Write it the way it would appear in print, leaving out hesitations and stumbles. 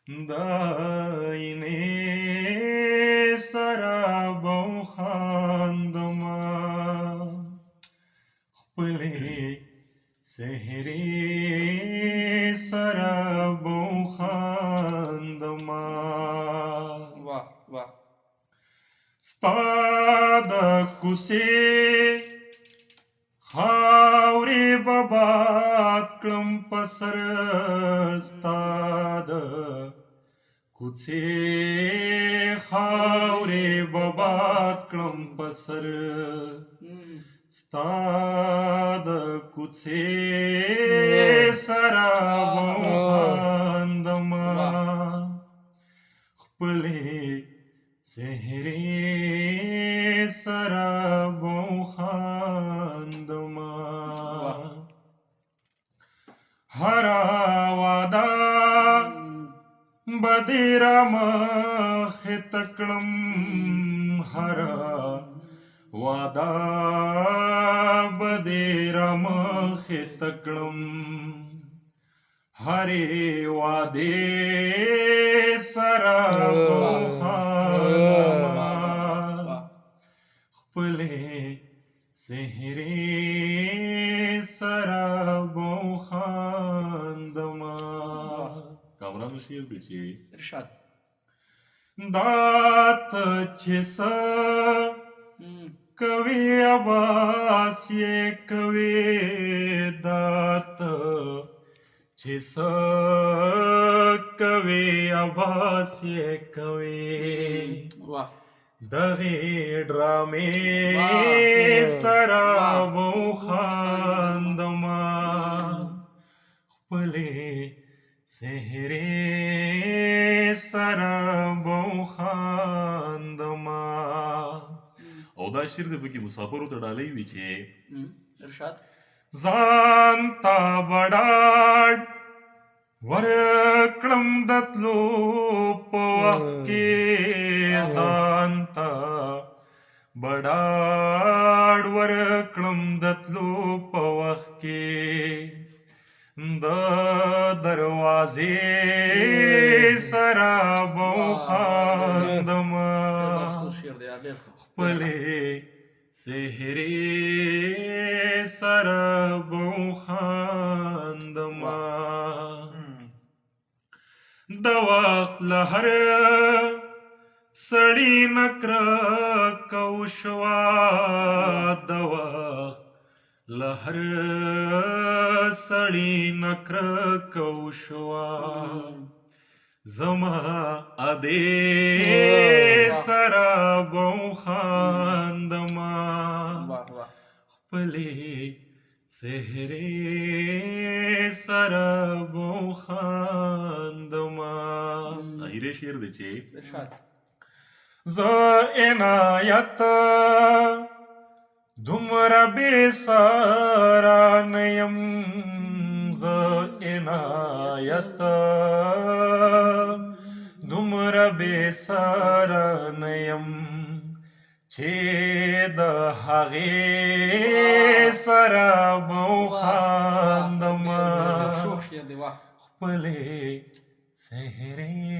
داینه سرا بوخاندما خپلی سهری سرا بوخاندما वाह वाह ستاد کوسه خاورې بباد کړم په سر ستا د کوڅې خاورې بباد کړم په سر ستا د کوڅې سره به وخاندمه خپلې څهرې سره به وخاندمه هره وعده به دې رامخې ته کړم هره وعده به دې رامخې ته کړم هرې وعدې سره به وخاندمه خپلې څهرې سره به وخاندمه کامران شعر دی چې ارشاد دا ته چې څه کوي عباس یې کوي دا ته چې څه کوي عباس یې کوي वाह دغې ډرامې سره به وخاندمه خپلې څهرې سره به وخاندمه او دا شعر دی پکې مسافرو ته ډالۍ وي چې ارشاد ځان ته به ډاډ ورکړم د تلو په وخت کې ځان ته به ډاډ ورکړم د تلو په وخت کې د دروازې سره به وخاندمه خپلې څهرې سره به وخاندمه د وخت له هر سړي نه کرکه وشوه د وخت له هر سړي نه کرکه وشوه زما ادې سره به وخاندمه خپلې څهرې سره به وخاندمه اخري شعر دی چې زه عنایت دومره بې ساره نه یم زه عنایت دومره بې ساره نه یم چې د هغې سره به وخاندمه خپلې څهرې